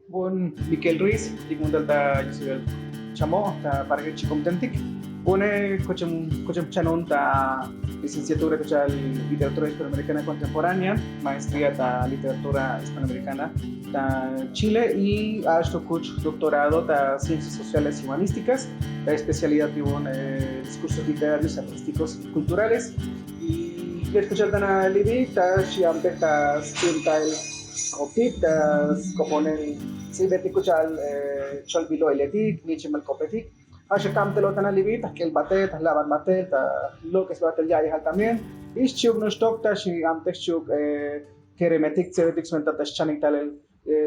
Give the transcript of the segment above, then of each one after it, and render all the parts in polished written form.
Bun Miquel Ruiz, digmundal ta Yusibel Chamo, ta parque chicomtentic. Bune cochum chanon ta licenciatura de literatura hispanoamericana contemporánea, maestría ta literatura hispanoamericana ta Chile y hasta coach doctorado ta ciencias sociales y humanísticas, la especialidad en discursos literarios, artísticos y culturales. Y escuchar ta libi ta siampe ta stintal kopit ta koponen silveti kuchal chol bilo eletik ni chimal kopetik ashe kam telo tana libi ta kel bate ta laban bate ta lo que se bate ya hal también is chuk no stok ta shi am tek chuk keremetik tsevetik suenta ta chanik tal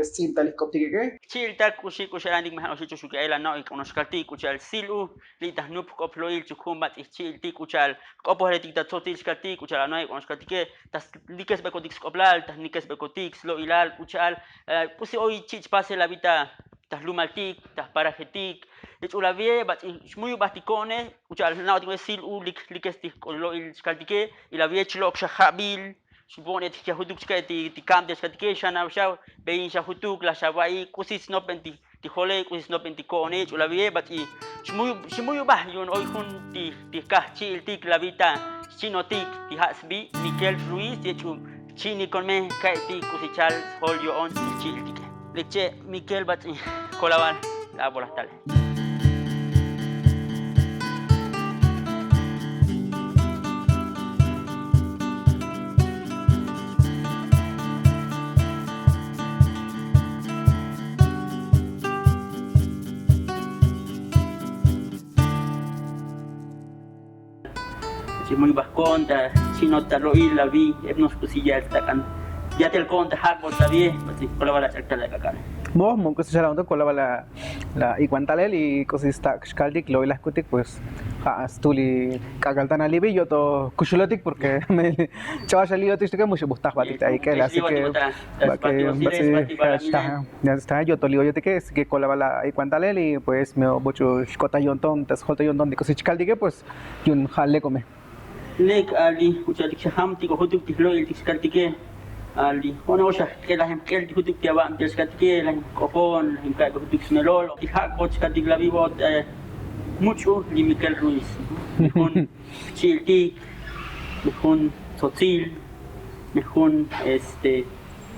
sin tal koptik ke Chilta kushi kusharandik mahan oshicho shukaela no ikonoshkalti kuchal silu litas nup koploil chukumbat ichilti kuchal kopohretik ta tsotil shkalti kuchal no ikonoshkaltike tas likes bekotix koplal tas nikes bekotix lo ilal kuchal pusi hoy chich pase la vita tas lumaltik tas parajetik ichulavie bat muy batikone kuchal no tikwe silu likes tik lo il shkaltike ilavie chlok shahabil supone que hutuk ti kam de skatike shana shaw bein sha hutuk la shawai kusis no penti ti hole kusis no penti kone chula vie bati shmuyu bah yun oy hun ti kahchi tik la vita chino tik ti hasbi Miquel Ruiz ti chu chini con me kai ti kusichal hol yo on ti tik leche Miquel bati kolaban la bola tal. Si muy vas conta, si no te lo ir la vi, nos pusillas tacan. Ya te el conta, hago todavía, pues por la bala cerca de la cara. mo ko sa lawan ko la iguantalel y cosista skaldik lo ilas kutik pues stuli kagaltana libi yo to kushulotik porque me chaval salió te que mucho bustas batik ahí que así que ya está yo to ligo yo te que colaba la iguantalel y pues me bocho skota yonton tas holta yonton de cosich skaldik pues yun halle come Lek ali uchalik shaham tiko hutuk tiklo il tiskaltike ali ona osha que la gente que hutuk tiaba antes skatike la kopon la gente que hutuk snelol ti hak bot skatik la vivo mucho li Miquel Ruiz mejun chilti mejun sotil mejun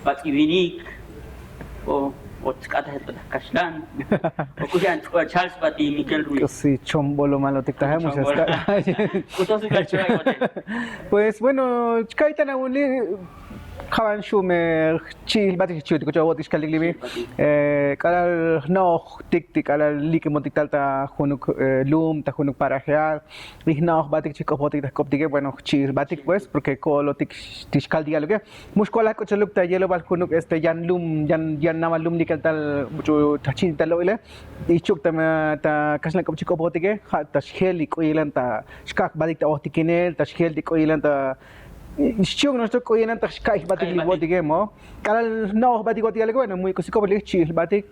bativinik o skata het kaslan o kujan Charles Bati Miquel Ruiz sí chombolo malo te tajamos pues bueno kaitana uli Kawan shumer chil batik chut ko jawot iskal libi kalal no tik kalal lik motik talta hunuk lum ta hunuk parajeal no batik chiko botik ta koptik bueno chil batik pues porque kolo tik tiskal dia loge muskola ko chaluk ta yelo bal hunuk yan lum yan nama lum nikal tal mucho tachin talo ile ichuk ta kaslan ko chiko botik ha ta sheli ko ilanta skak batik ta otikinel ta sheli ko ilanta Istiog no estoy cogiendo tantas cajas batik li botik mo. Kalal no batik botik algo bueno muy cosí como le chil batik.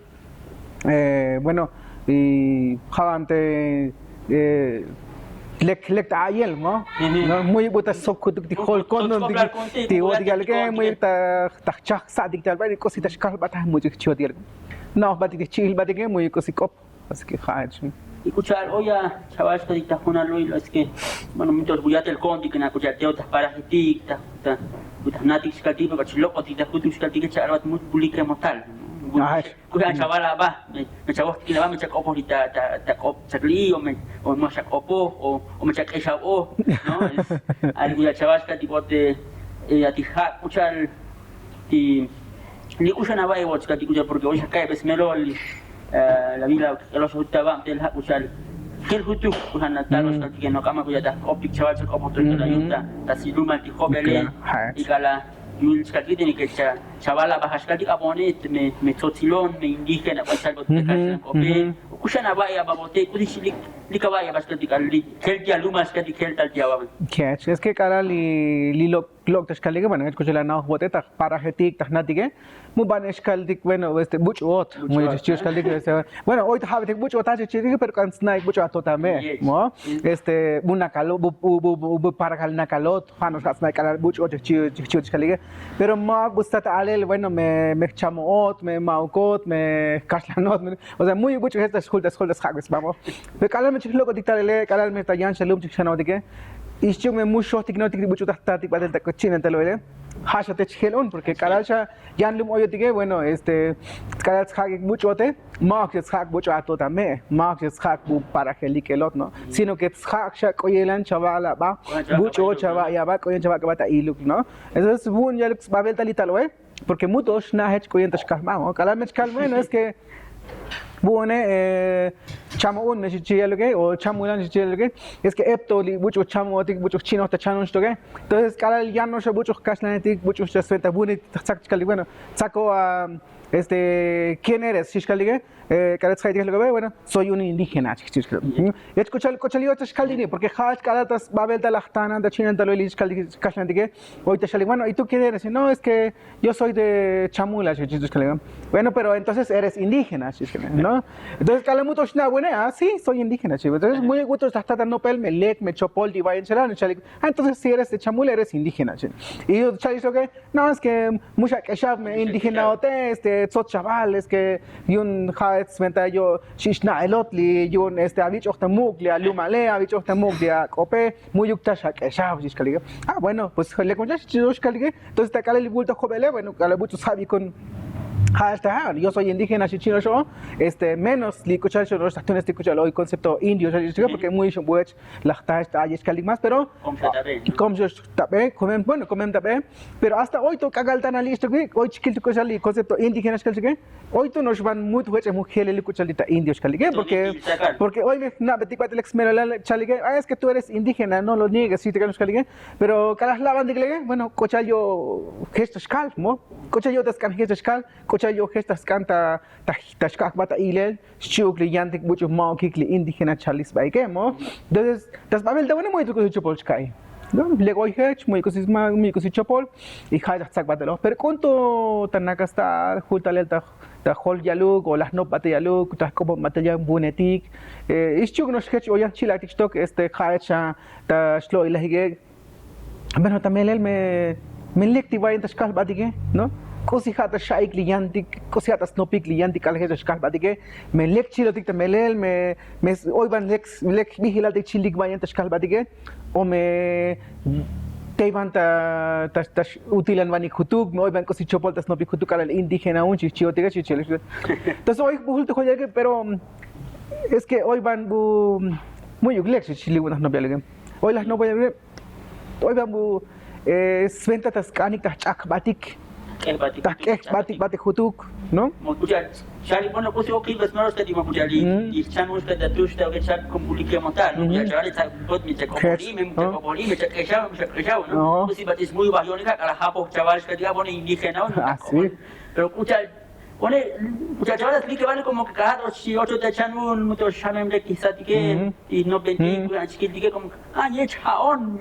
Bueno y jagante lek ta ayel mo. Muy buta sok kutuk di hol konon di botik algo muy ta chak sadik tal batik cosí ta skal batah muy chil batik. No batik chil batik muy cosí cop. Así que haj. Escuchar, oye, chavales, que dictas con algo y es que, bueno, me orgullate el conti que na escuchar te otras para que ticta, putas natis que tipo que loco te putus que tica charvat muy publica mortal. Kuya chavala va, me chavos que la va me chaco por ta cop chacli o me chaco o me chaque chavo, ¿no? Algo ya chavales que tipo te atija escuchar y ni kuya na va y vos que tipo porque hoy acá ves melo la vida los estaba del usar kel hutu kuhan talos que no kama kuya ta optik chaval se como todo la yunta ta siluma ti hobele y kala yul skakite ni que chavala bahas kati abone me totilon me indígena pa salgo te casa kope kushana baya babote kudishi likabaya baskati kali kel dia lumas kati kel tal dia baban catch es que cara li lok tashkali que bueno escuché la no bote ta para jetik ta natige mu ban eskaldik bueno buch ot muy eskaldik bueno hoy ta habte buch ot ta chirik pero kan snaik buch ot tambe mo bunakalo bu para kal nakalot hanos snaik kala buch ot eskaldik pero ma gusta ta calel, bueno, me chamoot, me maucot, me caslanot, o sea, muy mucho estas juntas hagas, vamos. Pero calel me chiclo dictarele, calel me tayan shalom chichano de que. Y yo me mucho ticnotic mucho tactátic para el cochina en teloele. Hasha te chelon porque calel ya lum oyo tige, bueno, calel hag mucho te, mark es hag mucho ato también, mark es hag para que likelot, ¿no? Sino que hag sha koyelan chavala va, mucho chava ya va koyen chava que va ta iluk, ¿no? Entonces, bun ya babel talitalo, porque muchos na hech koyen tashkalma, calel me bueno es que buone chamo un nechiyelge o chamulan nechiyelge es que eptoli mucho chamo tik mucho chino ta chanon stoge entonces calel ya no se mucho kaslanetik mucho se suelta bune tsakkali bueno saco a ¿quién eres? Shishkalige, bueno, soy un indígena. Escuchalió Tashkaldini, porque Hach Kalatas Babel de Lachtana, de China, de Luis Kashlandige, hoy te bueno, ¿y tú quién eres? No, es que yo soy de Chamula, bueno, pero entonces eres indígena, ¿no? Entonces, Kalamutos, bueno, sí, soy indígena, entonces, muy gusto, hasta Nopel, Melek, Mechopol, Divine, entonces, si eres de Chamula, eres indígena. Y yo, no, es que mucha que me indígena, tzot chaval es que yun haetz venta yo shishna elotli yun habich ochtamuglia lumale habich ochtamuglia cope muy uktasha que shab shishkalige bueno pues le concha shishkalige entonces te cale el bulto jovele bueno cale mucho sabi con yo soy indígena chino yo menos li escuchar yo no está escuchar hoy concepto indio porque muy buech la está escalig más pero como yo tabe comen tabe pero hasta hoy to cagal tan listo que hoy chiquil tu cosa el concepto indígena escalig hoy to nos van muy buech mujer le escuchar indio escalig porque hoy me na beti cuatro lex mera chalige es que tú eres indígena no lo niegues si te ganas escalig pero calas la bandigle bueno cocha yo gesto escal mo cocha yo descan gesto escal cocha yo gestas canta tashkak bata ilel shukli yantik mucho mau kikli indígena chalis baikemo entonces das babel de bueno muy tu cosi chopol sky no le goy hech muy cosi chopol y haja sak batelo pero conto tanaka sta jutalel ta hol yaluk o las no bate yaluk ta como material bunetik ischuk no hech oyan chila tiktok haja ta shlo ilahige bueno también él me lectiva en tashkal batige no Kosi खाता शाही क्लियांटिक कोसी खाता स्नोपी क्लियांटिक काले जो स्काल बाती के मैं लेक चिलो तिक तमेलेल मैं ओई बन लेक भी हिला तिक चिलिक बायन तस्काल बाती के ओ मैं तेवन ता utilan वानी खुतुक मैं ओई बन कोसी चोपल ता स्नोपी खुतुक काले indígena un chichio तिके चिचेल तो होई बुल तो हो जाएगा pero es que hoy van bu muy uglek chichili unas no bialege hoy las no voy a ver hoy van bu sventa tas kanik ta chak batik batik hutuk, ¿no? Escuchar, Charlie, bueno, pues yo quiero no está digo escuchar y chamos que da tush que chat con publique montar, ¿no? Ya Charlie está bot mi te copoli, me te quejaba, ¿no? Pues si bates muy bajónica a la japo chavales que diga bueno indígena, ¿no? Pero escuchar pone chavales que vale como que cada 8 te echan un mucho chamem de quizá que y no 20 así que como ye chaon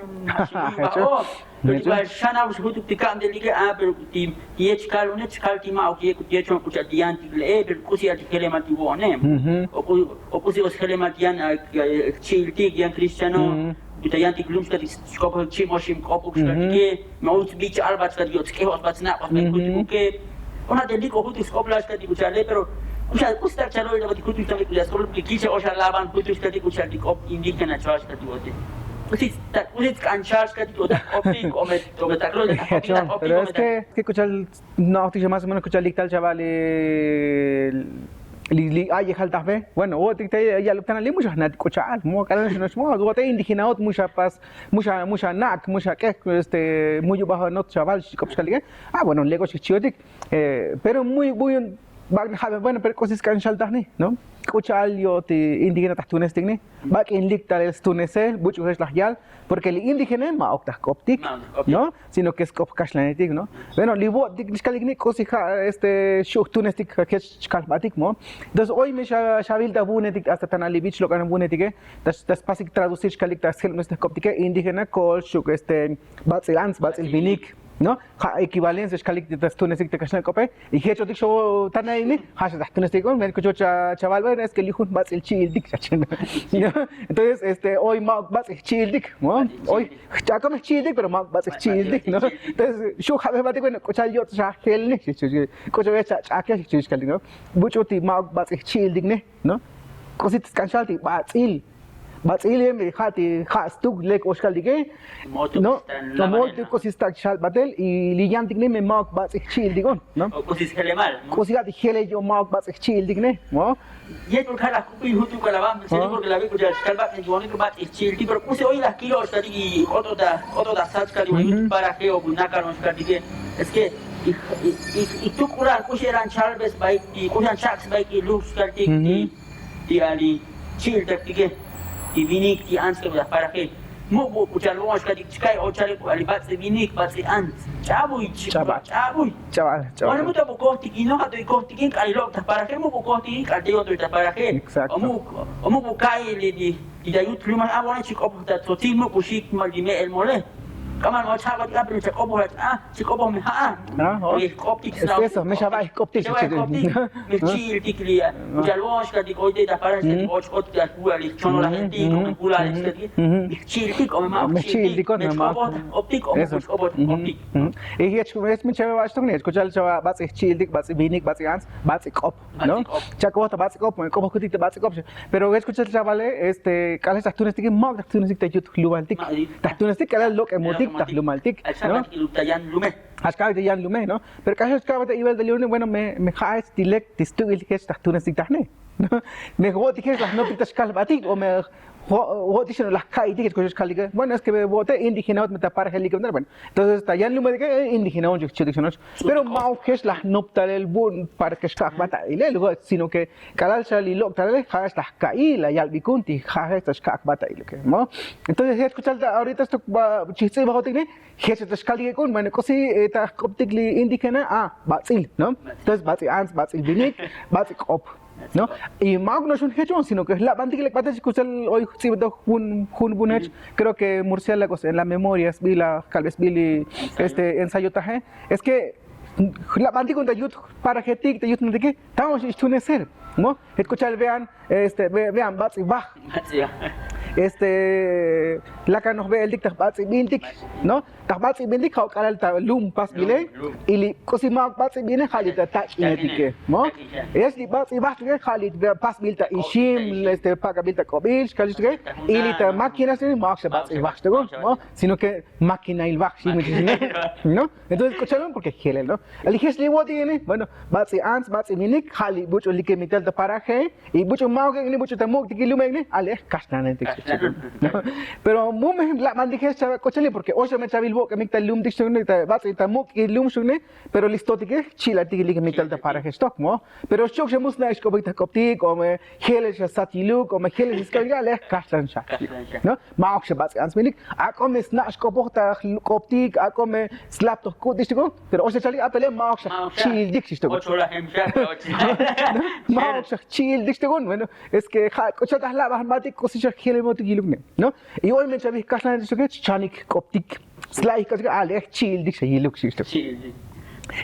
igual shana us hutu tikam de liga pero tim echkal un echkal tima o que chon kucha dianti le pero kusi al kele mati wone o kusi os kele matian chilti gian cristiano dianti glumsta skopo chimoshim kopo que maut bich albat ka diot ke os batna os kutu que ona de liko hutu skoplas ka diucha le pero kucha kusta chalo de kutu tambi kucha skop kicha o shalaban kutu sta kucha dikop indígena chwas ka diote Usit canchas que tú te opti como te aclo de pero es que escuchar no te más o menos escuchar lictal chaval li ay halta ve bueno o te ya lo tan ali muchas nat escuchar mo cara no es mo o te indígena ot mucha pas mucha nak mucha que muy bajo not chaval kopskalige bueno lego chichotik pero muy bueno pero cosas canchal tahni no escuchar yo te indígena tahtunes tigni va que indictar el tunesel mucho es la yal porque el indígena ma octas coptic no sino que es copcaslanetic no bueno libo discaligni cosija shuk tunestic que es calmatic no entonces hoy me shabil da bunetic hasta tan alibich lo can bunetic das pasik traducir calicta sel no es coptic indígena col shuk batzilans batzilvinik ¿no? Equivalencia escalic de tastunesik te cachna cope y hecho dik show tanaini hasha tastunesik con me cocho chaval bueno es que el hijo bats el childik ¿no? Entonces hoy mau bats el childik ¿no? Hoy ya como childik pero mau bats el childik ¿no? Entonces yo habe bate con cocha yo cha gel ni cocho ya cha que escalic ¿no? Mucho ti mau bats el childik ¿no? Cositas canchalti bats il Batzil me hati hastuk lek oskaldige no molti cosista chal batel y liyantik ne me mak batz chil digon no cosis mal cosita di hele yo mak batz chil digne no y por kala kupi hutu kala bam se porque la ve ya kalba en joni ko batz chil di pero use hoy las kilos tadi otro da sach kali hutu para que o bunaka no oskaldige es que y tu kuran kuseran chalbes baik di kuran chaks baik i lux kaltik di ali chil taktige i vinik ti ans ke para que mo bo puchar lo as kadi sky o chale ali bat se vinik bat se ans chabuy wala mo to ko ti no hato ko ti kali lo ta para que mo ko ti kali o to ta para que o mo kai le di da yut luman abona chik op ta to ti mo kushik mal di me el mole Kaman mo chaba ti apre chak obo chik obo me ha eso me chaba optik me chil tikli ya lo as kadi ko de ta para que o chot ta kula li chono la gente ko kula li kadi me chil tik o me chil tik o me optik o optik e hier chumes me chaba was tog net ko chal chaba bats chil tik bats vinik bats ans bats kop no chako ta bats kop me ko kutik ta bats kop pero escucha chavale kala taktunes tik mag taktunes tik ta yut lubaltik taktunes tik kala lo que motik lumaltik no Ashkab de yan lume no pero caso ashkab de ivel de leone bueno me khais dilek distul kes taktunes tik tahne me goti kes las no pitas kalbatik o me goti no las kai tik cosas kaliga bueno es que me bote indígena me tapar helico bueno entonces ta yan lume de que indígena on chudiccionos pero mau kes las no tal el bun para que skak bata ile luego sino que kalal sali lo tal khais las kai la yal bikunti khais tas skak bata ile que no entonces escuchar ahorita esto chiste bajo tik ne khais tas kaliga con bueno cosi ta optically indígena batzil no entonces batzil ans batzil binik batzil op ¿no? Y más no es un hecho, sino que es la banda que le pasa escuchar hoy si veo un bunech, creo que murciélagos en la memoria vi la calves Billy ensayo taje, es que la banda con ayud para que tic te ayud no de qué, estamos estunecer, ¿no? Escuchar vean vean bats y baj. La que nos ve el dicta bats y bintik, ¿no? Tas bats y bintikเขาการta lum pas bile, ili cosima bats y bine khalid ta inetike, ¿no? Es li bats y baj que khalid pas bilta ishim, paga bilta kobil, khalid que ili ta máquina se max bats y baj, ¿no? Sino que máquina il baj, ¿no? Entonces escucharon porque gele, ¿no? El gesli what tiene, bueno, bats y ans, bats y binik khalid mucho li que metal ta paraje y mucho mau que ni mucho ta mok tiki lume, ale kastan pero muy la mandije cochale porque hoy me chabil bo que me tal lum dictionary ta bats ta mok y lum shune pero listo tike chila tike li que me tal ta para stock mo pero shock se musna es ko ta kopti ko me hele se satilu ko me hele is kalga le kastan sha no ma ok se bats ans minik a ko me snash ko porta kopti a ko me slap to ko distigo pero hoy se chali apele ma ok chil dik distigo ma ok chil distigo bueno es que cochata la bahmatik cosilla hele ¿no? Y hoy me chavís caslan de que chanik optik slide que ale chill dik se yiluk sisto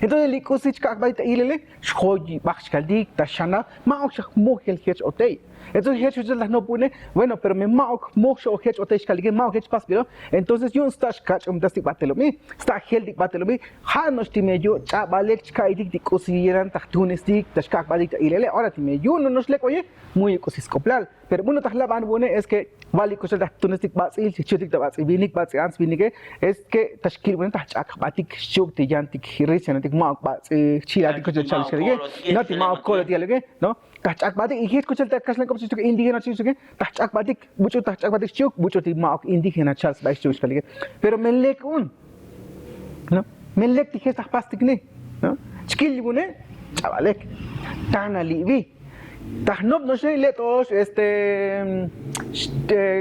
entonces li cosich ka baita ilele shoji baxkaldik tashana ma ok mohel hech otei entonces hech las no pone bueno pero me ma ok moho hech otei kalge ma ok pas pero entonces yo stash kach das batelomi sta heldik batelomi ha no stime yo cha balek kaidik dik cosiran tahtunestik tashkak badik ilele ahora time yo no nos le oye muy cosiskoplal pero bueno tahlaban bone es que vali cosas tahtunestik basil chichotik basil binik basil ans binik es que tashkil bueno tachak batik shuk te yantik hirich ma chila ko chal chal no ti ma ko ti lege no tachak batik y es kuchal takaslan ko chisto indígena chisto que tachak batik mucho tachak batik chuk mucho ti ma indígena chal bai chuk chal pero melek un no melek ti gestas pastik ne no chkil bune chavalek tana livi Tahnop no sé letos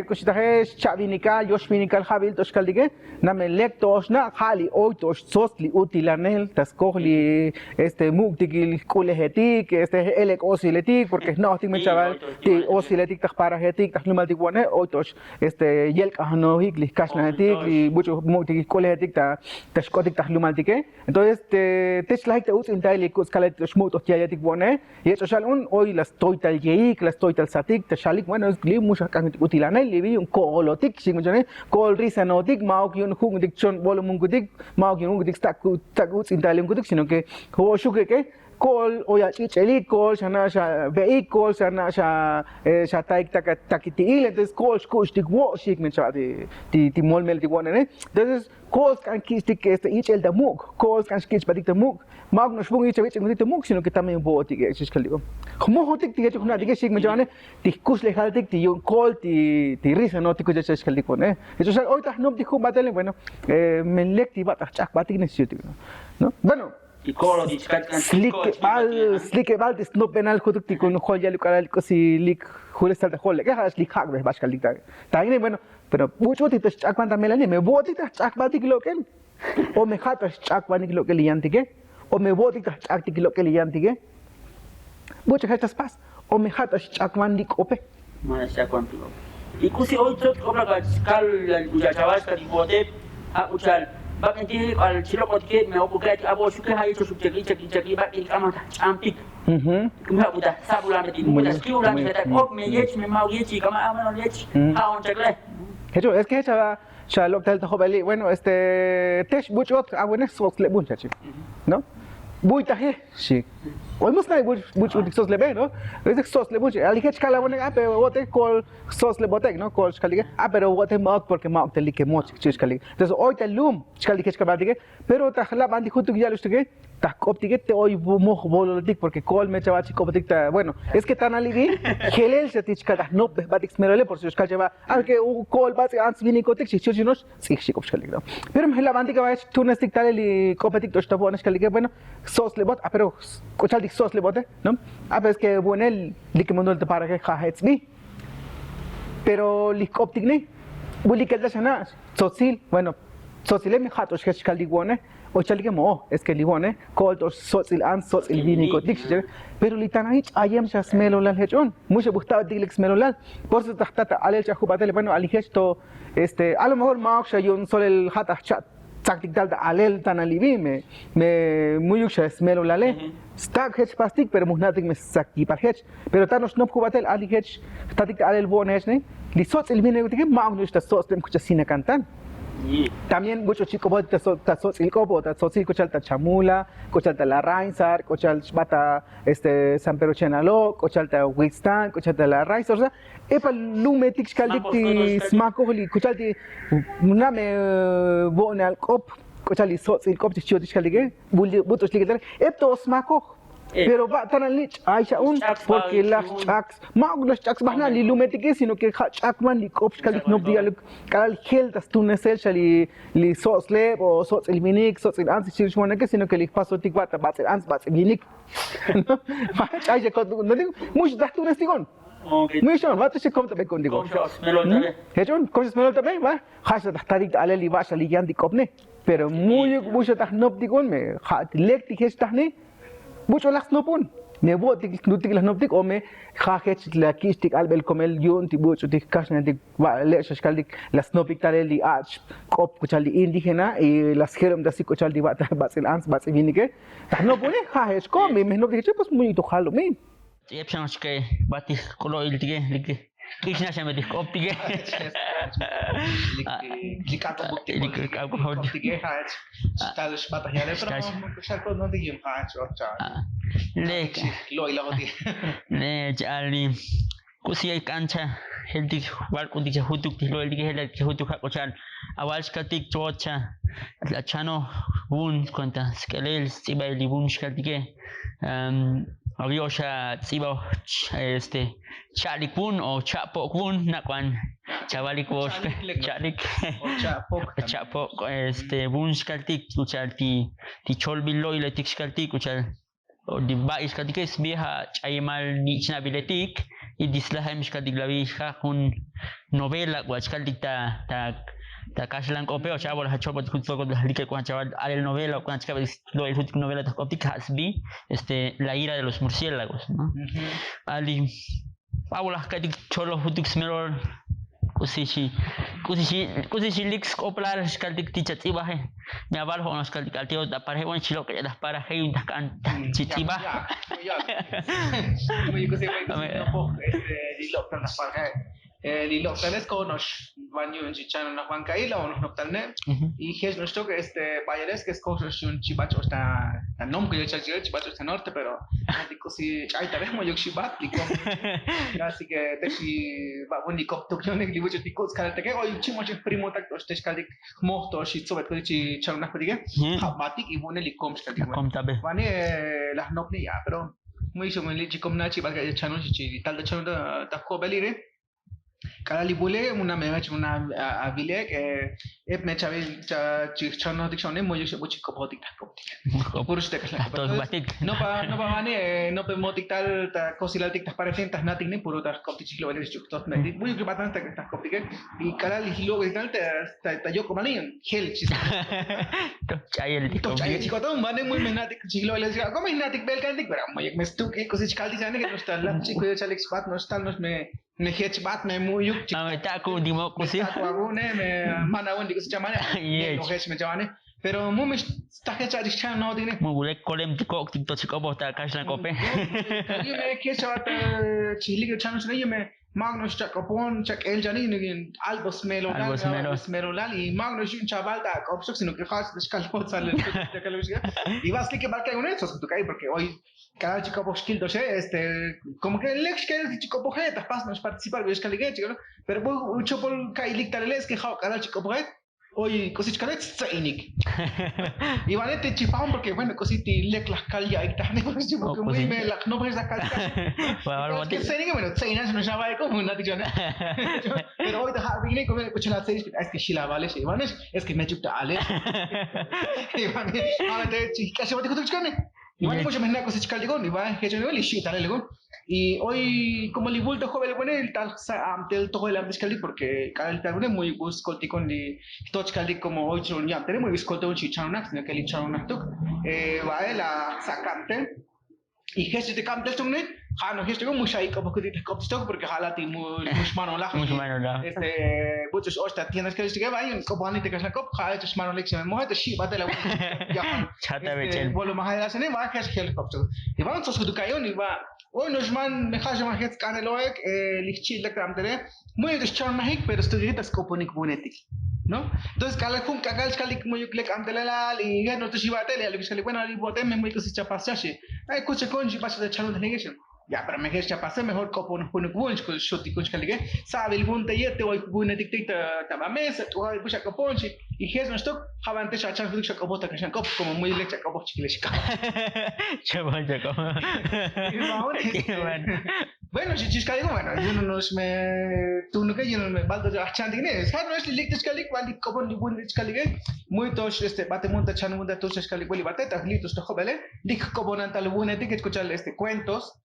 cositaje chavinikal yoshvinikal jabil toskaldige name lectos na hali oitos sostli utilanel taskohli muktikil kulehetik elek osiletik porque no tik chaval ti osiletik tajparahetik tajlumaltik wane oitos yelk ahnohik li kasnahetik li mucho muktikil kulehetik tashkotik tajlumaltike entonces techlahik te utintali kuskalet shmutos tiayatik wane y eso shalun hoy las toital yeik las toital satik tashalik bueno es li mucha kan utilanel li bi un kolotik singujane kol risanotik maok yun hungdik chon volumungutik maok yun hungdik tak utintali ngutik sino que ho shuke ke kol oya chichelik kol shana sha veik kol shana sha taik takitiil entonces kol shkushtik woshik men chati ti molmel ti wonene entonces kol kan kistik ichel da muk kol kan skich badik da muk mag no shbung ichel ichel da muk sino que también botik chiskaligo khmo hotik ti chukna dige shik men jane ti kus le haltik ti yon kol ti risa no ti kuja chiskaliko ne eso hoy ta no ti batele bueno men lekti bat chak batik ne siuti no bueno Slike bal is no penal kutuk con joya lukaral kosi lik hulestal de hol. Que has lik hak be baskal lik ta. Bueno, pero mucho ti chak panta melani me boti ta chak batik loken. O me khata chak banik lokel yantike. O me boti ta chak tik lokel yantike. Mucho hastas pas. O me khata chak bandik ope. Ma chak bandik. Ikusi hoy tot cobra kal chavas ka dibote a uchal bakin ti al chilokot ke me opuket abo shuke hayi to chaki bakin kama champik kuma buda sabula meti buda skiula meta op me yech me mau yechi kama amano yech ha on chakle hecho es que cha lokal to hobeli bueno tesh buchot awenes sos le bunchachi no buitaje sí hoy mos nay buch sos le be no es sos le bunch ali hech kala bueno ape bote kol sos le botek no kol skaliga pero bote mak porque mak te like moch skaliga entonces hoy te lum skaliga hech kabadige pero ta khla bandi khutu ya lustige ta koptige te hoy moh bolotik porque kol me chabachi koptik ta bueno es que tan alivi gelel se tichkada no batik smerole por si skal chaba aunque kol bat ans vini kotik chichinos sich skaliga pero me la bandi ka va tunestik tali koptik to sta bon skaliga bueno sos le bot pero kochal sos le bote no es que bueno el likmondo te para que khahetsbi pero likoptik ne bulikel da shana sosil bueno sosil me khatos ke skal digone o chal que mo es que ligone kol to sosil an sosil vini kotik pero litanait ayem shasmelo lal hechon mucho gustaba dilex melolal por eso tahta alel chahubatele bueno aligesto a lo mejor ma shayun sol el hata chat taktik dal alel tan alivi me muy uxa smelo lale stak hech plastic pero muhnatik me sakki par hech pero tanos no kubatel ali hech statik alel bon hech ne li sots el vine que ma uno esta sots tem kucha sina cantan también mucho chico bot ta sots el copo ta sots el kuchal ta chamula kuchal ta la rainsar kuchal bata san pero chenalo kuchal ta wistan kuchal ta la raisor sa epa lumetik skaldik ti smako li kuchal ti name bon al kop kuchal li sots el kop ti choti skaldige butos ligeter epto smako pero va tan lich aisha un porque las chaks los chaks bahna li lumetike sino que chakman li kop skalik no dialog kal gel das tunesel li sosleb o sots el minik sots el ans chirshmona que sino que li paso tik bata bata ans bata minik no aisha ko no digo much das tunestigon mucho va te kommt be kondigo hechon cosas melol también va hasha tarik ale li basha li yandi kopne pero mucho tas no digon me lektik hestahne mucho las no pun me botik nutik las noptik o me khachech la kistik albel komel yon ti bucho tik kasnatik le shkaldik las nopik tareli ach kop kuchali indígena y las jerom da sikochal di bata basil ans basil vinike no pune khachech ko me noptik pues muy to khalo me Epshan que bati kolo iltige like Krishna se me dijo optige likato optige hach tal shbata hele pero shako no digim hach ocha le lo ilagoti le jali kusi ay cancha heldik wal kundi hutuk lo eldige heldik hutuk hakochan awal skatik chocha la chano bun konta skelel sibay libun shkaldige Aviosha tsibo chalikun o chapokun nakwan chavalik bosh chalik chapok bun skaltik kuchal ti cholbilo ile tik skaltik kuchal di bais kadi ke sbiha chaimal ni chna biletik y dislahem kadi glavija kun novela kwa kadi ta kaslan kope o chabol ha chobot kutso ko like kwa chaval al novela kwa chaval lo el novela ta koptik hasbi la ira de los murciélagos, ¿no? Ali Paula kadi cholo hutuk smelo kusishi lix koplar skaldik tichat ibahe mi aval honos skaldik altio da parhe bon chilo que das para he un kan chichiba muy que se ve no po lilo tan para lilo tanes con nos baño en chichano na Juan Caila o nos noctalne y es nuestro que Bayeres que es cosas un chibacho está nom que yo chibacho está norte pero digo si hay tal vez muy chibat digo así que te si va buen dico tu que no digo yo dico es que hoy chimo primo tak este escaldik mohto si sobre que chi chana pediga batik y buen licom escaldik vani las no ni ya pero muy so me lichi com na chibat que chano chi tal de chano da ko belire cada libule una me una avile que me chavel chano diccione muy yo mucho copotic por usted que no pa vane no pe motic tal ta cosilatic tas parecen nating ni puro tas coptic lo veles justo muy que bastante que tas coptic y cada lilo que tal ta yo como ni gel chis to chai chico to vane muy menatic chilo veles como menatic bel cantic pero muy me stu que cosich caldi jane que no está la chico de chalex pat no está nos me hedge bat me muy yuk ta ku di mo ku si ta ku ne me mana won di ko chamane no hedge me chamane pero muy me está que chari chan no dine mo gule kolem ko tikto chiko bota kaslan kope yo me que chat chili que chan no yo me Magnus Chacopon, Chac El Janin, Albus Melolal, y Magnus un chaval da Copsox, sino que faz descalpot sale de calosía. Y vas que marca un eso, tu cae, porque hoy cada chico poskil doce, como que el ex que el chico pojeta, pas nos participar, ves caligate, pero mucho por Kailik Tales que cada chico pojet. Hoy cosich kadet sainik. Y van te chifam porque bueno cositi lek la calya y tan porque muy me la no puedes sacar. Bueno, que sainik bueno sainas no sabe como una tijana. Pero hoy dejar viene como कुछ la series es que shila vale se van es que me chupta ale. Y van a te chica se va te kutuk chane. Y van mucho mena cosich caldigón y va que yo no le shita le gon. Y hoy como el bulto joven bueno el tal del todo el ambiscali porque cada el tal muy buscolti con di tochcaldi como hoy son ya tenemos muy buscolto un chichanax no que el chichanax tú va la sacante y gesto de campo tú no no gesto como mucha como que te copsto porque jalati muy mano la muchos hasta tienes que decir que vayan como anite que es la cop jala tus mano lección mo te shi bate la ya chata bechel bolo más allá se ne va que es helicóptero y vamos a su cayon y va hoy nos man me hace más que caneloek lichil la camtere muy descharmahik pero estoy que tascoponik bunetik ¿no? Entonces cada calik muy click amtelala y ya no te shibate le algo que bueno ali botem muy que se chapasache ay coche conji pasa de chalo de negation ya pero me que chapase mejor copo no pone bunch con shoti con calik sabe el bunte yete hoy bunetik ta ba mesa tu hay pucha coponchi y jes no stock javante chachar fuduk chakobota que cop como muy lecha copo chiquilesca chaval bueno si chiscaligo bueno yo no nos me tú no que yo no me baldo de achandi ne es no es lik chiscaligo vali copo ni bun chiscaligo muy tosh bate monta chan monta tosh chiscaligo y bate taglitos to jobele lik copo nantal bunetik que escuchar cuentos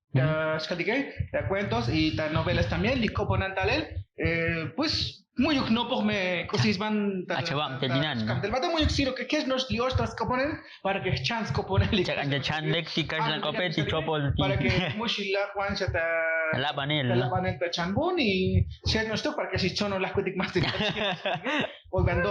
cuentos y novelas también lik copo nantal pues muy no por me cosis van achabam terminan del bate muy xiro que es nos lios tras coponen para que chance coponen lik chan lecticas la copeti chopol para que mushila Juan chata la panel ta chanbun y se nos para que si chono las cutic más oigan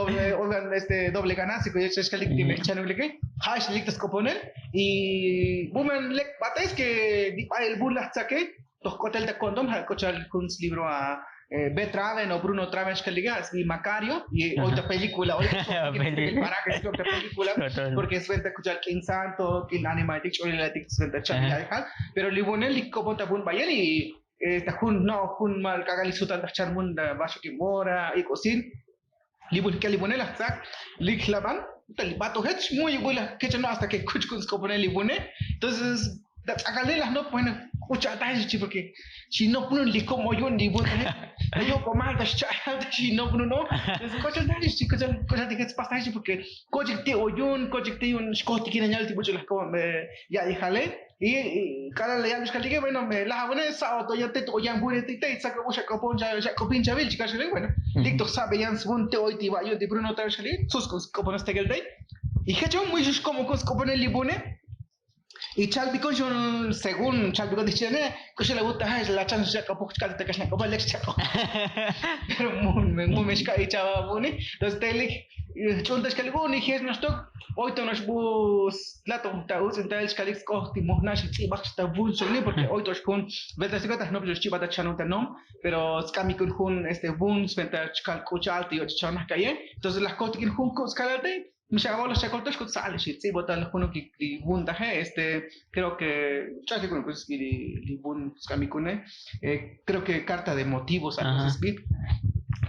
doble ganancia que es que lik de channel que hash lik tas coponen y bumen lek bates que el bulla saque los cotel de condom ha cochal kun libro a Betraven o Bruno Traven que ligas y Macario y otra película para que es otra película porque es venta escuchar King Santo King Animatic o Relatic venta chat pero libonel y como tabun bayan y tahun mal kagali sutan tachar munda baso que mora y cocin libonel hasta lik laban talibato hech muy buena que no hasta que kuchkun skoponel libone entonces acá no pueden escuchar porque si no ponen li como yo ni bueno yo como más si no no es cosa de que pasa porque cojecte oyun un scott que señal tipo las como ya déjale y cada le llamas que bueno, me la hago en esa o ya te o ya muy te te saca mucha coponcha ya copincha bil chicas bueno dicto sabe ya un te hoy te va yo de Bruno tal chale sus copones te gel y que yo muy como copones libune y Chalbi con según Chalbi con dice que se le gusta es la chance que poco que te casna como Alex Chaco pero muy mezca y chava bune entonces te le chuntas que le bune y es nuestro hoy te nos bus la tonta us entonces que Alex costi mohna si ti bax ta bun soli porque hoy tos con vete se gata no pero chiva ta chano no pero scami con bun vete chal cochal ti o chana calle entonces las cosas que con scalate مش هقول لك شكل تشكل سهل شيء تصيب وتل هونو كي بون ده creo que chaque con cosas que li bun scami con creo que carta de motivos a cosas bit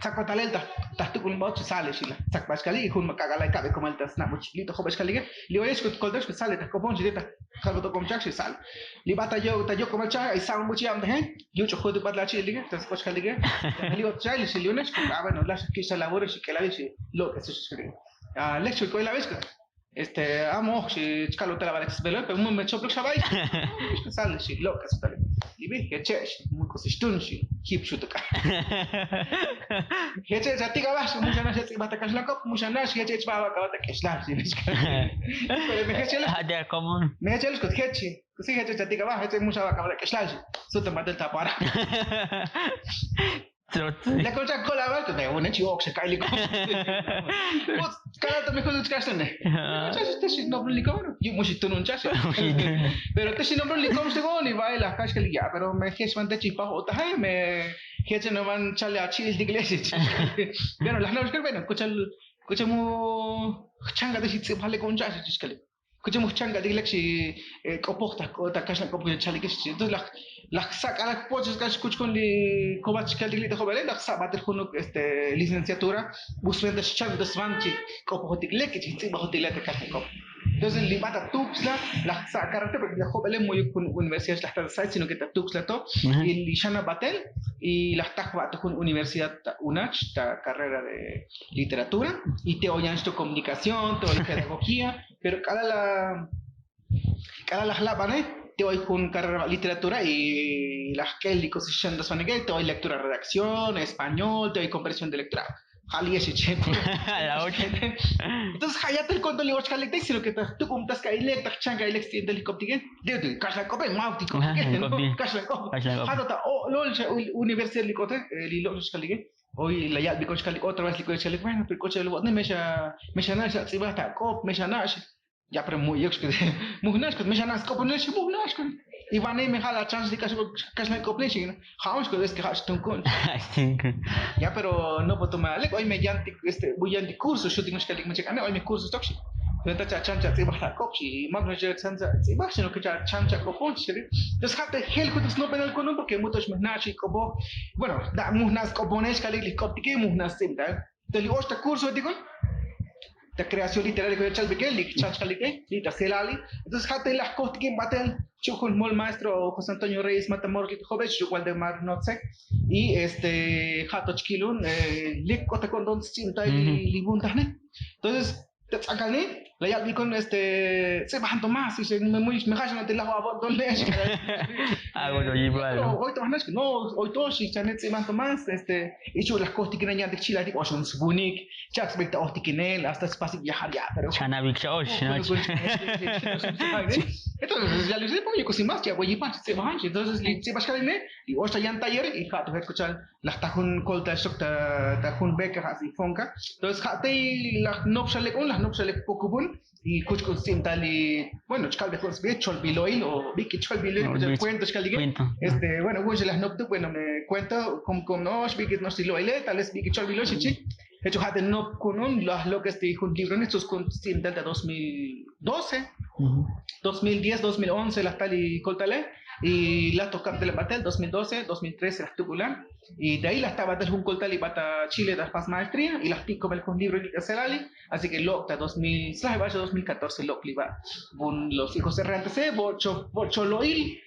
saco talenta tahtu kun bot sale shila sak paskali hun makagala kabe como el tasna muchilito jo paskali li oyes que koldes que sale ta kopon jita kalbo to komchak shi sal li bata yo ta yo como cha y sa muchi am de yo cho jodu badla chi lige tas paskali li ot chai li siliones que bueno las que se labore shi que la dice lo que se escribe lecture ko la vez amo si chkalo te la vale velo pero me choplo shabai sale shi lo que se tal li ve que che muy cosistun shi hip shutuka هيك جاتي كواش مش انا شتي بata كشلاكو مش انا شي هيك بابا كواتا كشلا شي pero me hecho هذا كومون me hecho los hecho sí hecho جاتي كواش هيك مش بابا كواتا كشلا شي سوت ما دلتا بارا la cosa con la vaca de una chivo que cae lico pues cada te mejor los casas ne este si no lico yo mucho tú no chas pero este si no lico se go ni va la casa que ya pero me que man te chipa o ta me que no van chale a chile de iglesia bueno las no es que bueno escucha mu changa de si vale con chas es que escucha mu changa de iglesia coporta o ta casa copo de chale que entonces la saca las cosas que escucho con li cobach que le dejo ver la saca bater con licenciatura buscando chang de svanchi copo hotik leke chi tiba hotik leke ka ko entonces li bata tuxla la saca carta porque dejo ver muy con universidad la site sino que ta tuxla to y li shana batel y la está con universidad unach ta carrera de literatura y te oyan esto comunicación te oyan pedagogía pero cada la bane te voy con carrera de literatura y las que el se llama de te voy lectura redacción español te voy conversión de lectura jali ese chepo entonces hayate el conto ligo chale te sino que tú como estás que ile ta changa ile extiende el helicóptero de casa copa mautico casa copa hado ta lo universidad licote lilo chale hoy la ya bico chale otra vez lico chale bueno pero coche lo no me shana se va ta cop me shana ya pero muy yo que muhnash que me shana cop no es muhnash y van a me jala chance de casa completion jamás que es que has un con ya pero no puedo tomar hoy me llanti voy a curso yo tengo que me checar hoy me curso toxi pero ta chancha te baja copsi más no je chancha te baja sino que chancha copon chile entonces hatte hel que no penal con porque muchos muhnash como bueno da muhnas copones que le copti muhnas simta te digo este curso digo de creación literaria que echal bekel lik chach kalike li taselali entonces hatte las cosas que baten chukul mol maestro José Antonio Reyes Matamoros que joven chukwal de mar notsek y hato chkilun lik kota con don cinta li buntane entonces te sacale la ya vi con se bajan Tomás y se me muy me hayan te la va don le bueno igual hoy Tomás que no hoy todos si chanet se bajan Tomás y yo las cosas que nañan de chila tipo son bunik chaks bekta ohtikinel hasta espacio viajar ya pero chana bikchosh entonces ya les digo yo cosí más ya voy a se bajan entonces se bajan y hoy ya en taller y hato escuchar las tajun colta shokta tajun beca así fonca entonces hate la no sale con las no sale poco bun y kuch con sintali bueno chcal de cons be chol biloil o biki chol biloil pues cuento chcal bueno pues las no bueno me cuento como no biki no si lo ile tal vez biki chol biloil chichi hecho hate no con las lo que este un libro en estos con sintal de 2012 2010 2011 las tal y coltale y la tocar de la batel 2012 2013 las tubulan y de ahí las tabatas un coltal y bata Chile das pas maestría y las pico con libro y caselali así que lo 2000 slash vaya 2014 lo cliva los hijos errantes bocho loil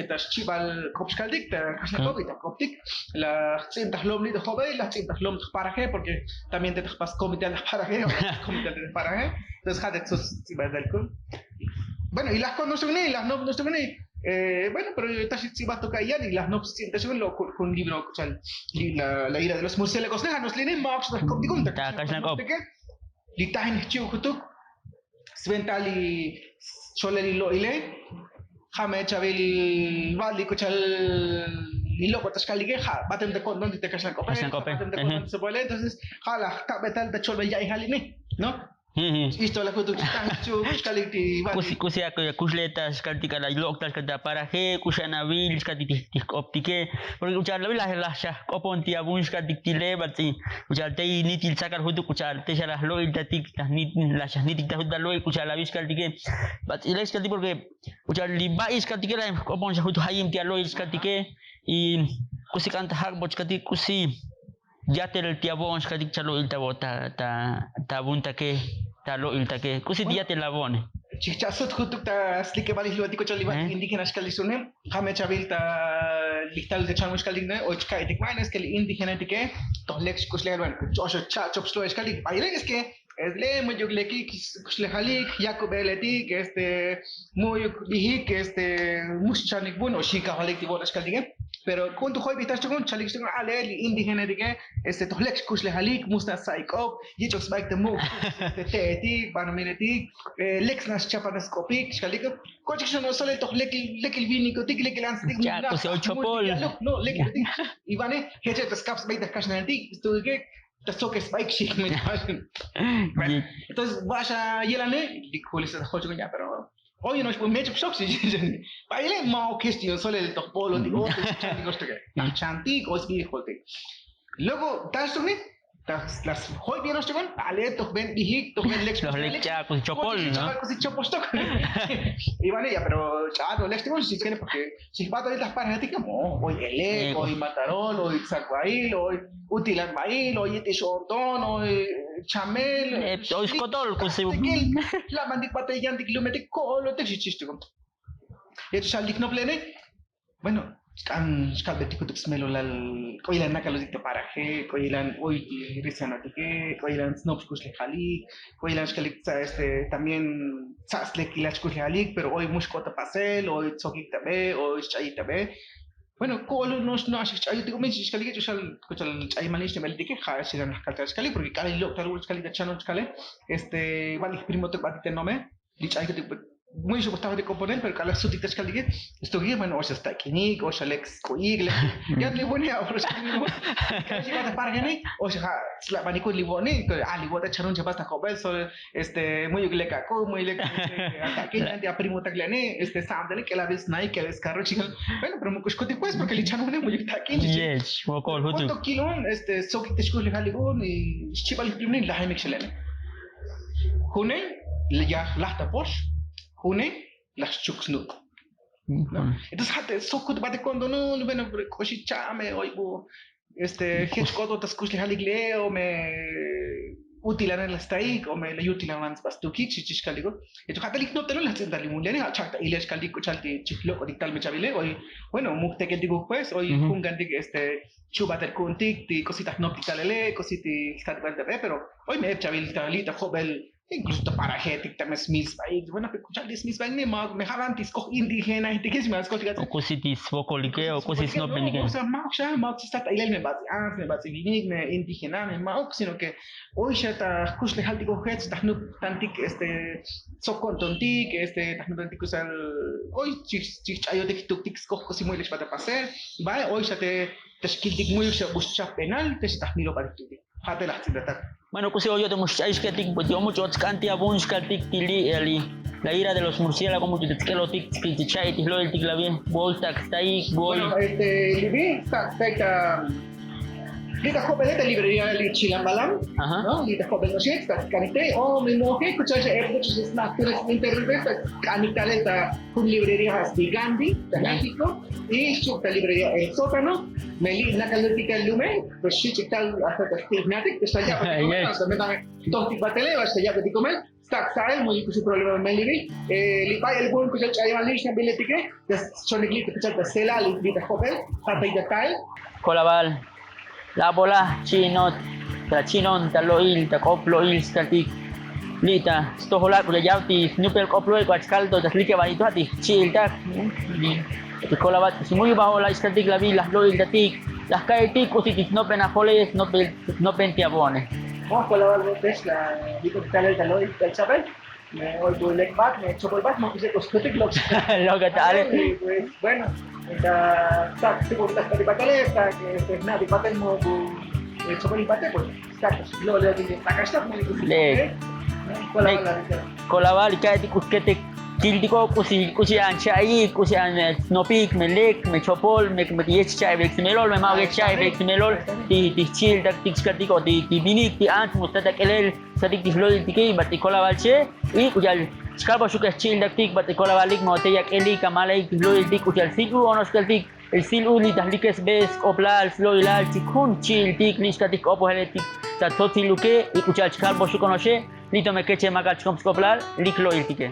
tas chival kopskaldik ta kasnakovi ta koptik la cintas lomli de joven las cintas lom paraje porque también te pas comité de paraje comité de paraje entonces hade sus chival del kun Bueno, y las no son las no son bueno, pero si vas a tocar ya, y las no sientes con un libro, o sea, la ira de los murciélagos, nos leen Marx, las copticum, li tahin chiu kutuk, sventali choleli lo ile, jame chavel vali kuchal lilo kotas kalige, batem de condón te caslan cope, batem de condón se puede, entonces, jala, tabetal de cholvel ya y haline, ¿no? Isto la kutuk tanchu kaliti kusia kusletas kaltika la loktas kata paraje kusana vil kaliti optike porque uchar la la oponti abun kaltile bati uchar te ni til sakar hutu uchar te la lo iltatik ni la ni tik ta lo uchar la vis kaltike bat ilex kalti porque uchar liba is kaltike la opon hutu hayim ti lo is kaltike y kusikanta hak boch kalti kusi ya tel tiabon kaltik chalo ilta bota ta bunta ke talo ilta ke kusi dia te labone chichasot hutuk ta slike balis lo tiko chali bat indígenas kalisune jame chabil ta listal de chamus kaline o chka etik manes que indígena tike to lex kusle bueno chocho chops lo eskalik baile es que es le muy yogleki kusle halik yakobeleti que muy bihi que muschanik bueno shika halik tibo eskalik pero cuando hoy vistas con chalik con ale indígena tike to lex kusle halik musta saikop yichos baik de mu teti panomeneti lex nas chapanascopik eskalik coche no solo to lek vinico tik lek lanstik ya pues ocho pol no lek Ivane heche tas caps baik das kasnanti stuke das so que spike shik me entonces vaya yelane dikole se hocho ya pero hoy no es un mecho shock si baile mau question solo el to polo digo chanti coste que chanti os bi holte luego tasune las hoy bien nos llevan aletos ven bihik to ven lex los lecha pues chopol no pues chopo stock y van ella pero chato lex tengo si tiene porque si va a todas las paradas como hoy ele hoy matarol hoy sacuail hoy utilan mail hoy este shonton hoy chamel hoy scotol pues la mandik batallan de kilómetros colo te chiste como esto salik no plene bueno kan betik untuk smelo lal koilan nakalo dito paraje koilan hoy risanatike koilan snobs kusle khalik koilan skalik también sasle kilach kusle khalik pero hoy muskota pasel hoy tsokita be hoy chaita be bueno kolo no así chay digo me skalik yo kuchal chay manish mel dike kha sigan kalta skalik porque kali lo tal skalik de chano skale vale primo te batite nome li chay que muy supuestamente de componente, pero cada sutil es que esto guía, bueno, o sea, está aquí, o sea, Lex Coigle, ya le voy a ofrecer, que si va a parar ni, o sea, la manico liboni, que ali voy a echar un chapasta joven, so, muy gleca, muy le, aquí ya primo taglane, sándale que la vez nai, que es carro chico, bueno, pero muy cusco pues, porque le echan una muy aquí, yes, wokol hutu, ¿cuánto kilo, so que te escucho le jaligón y chival y primero la jaime excelente, June, ya la taposh. Une las chuxnut. Entonces, hate sokut bate cuando no bueno coshi chame oibo hechcoto tascush haligle o me utilan el staik o me le utilan mans bastuki chichkaligo. Entonces, hate lik no te lo las tiendas limunlene achakta iles kalico chalti chiflo o dictal me chabile hoy bueno mukte que digo pues hoy junganti chubater kuntik ti cositas no pitalele cositi statbante pero hoy me chabil talita jobel incluso para gente también Smith Bike bueno que escuchar de Smith Bike me jalan disco indígena y te quieres más cosas o cositis vocolike o cosis no penike o sea Marx está ahí me base me indígena me Marx sino que hoy ya está kusle haltigo heads está no tantik so contontik no tantik usar hoy chichayo de tuktik cosi muy les para pasar va hoy ya te skildik muy se busca penal te estás miro para tu hate las tindatar bueno, pues yo tengo pues yo mucho canti abunch cantik tili la ira de los murciélagos como que lo tic chai lo el tic la bien volta tai boy bueno libi está lita joven de librería de Chilambalam no lita joven no sé está canite o me moje escuchar muchos snacks internet canita esta un librería de Gandhi de México y su librería el sótano Meli la calórica lumen pues sí tal hasta Stigmatic que está ya también tonti batele va ya que comer stack style muy su problema Meli li pai el buen que hay una lista biletike son el que está cela lita joven para ir tal Colabal la bola chinot ta chinon ta loil ta koploil statik Lita, stohola kuya yauti snupel koplo ko askalto das like banito hati chilta kolabat muy bajo la iskatik la vila lo il datik las kaetik usitik no pena holes no pentiabone. Vamos con la balbotes, la digo que tal el talón del chapel. Me voy tu leg back, me choco el back, me puse cosmetic locks. Lo que tal. Y pues bueno, está tipo que está de pataleta, que es nada, de patel mo choco el pate, pues está lo le digo, acá está muy difícil. Kolabal kaetik uskete kiltiko kusi anchai kusi an snopik melek me chopol me yech chai vex melol me mau chai vex melol ti chil tak tik skatiko ti binik ti ant mustata kelel sadik ti flol ti ke bati kolabal che i kujal skalbo shuka chil tak tik bati kolabalik mo te yak eli kamalai ti flol ti kujal siku onos keltik el silu li tahlikes bes oplal flol lal tikun chil tik niskatik opo heletik ta toti luke i kujal skalbo shukonoshe Lito me keche magal chkomskoplar liklo iltike.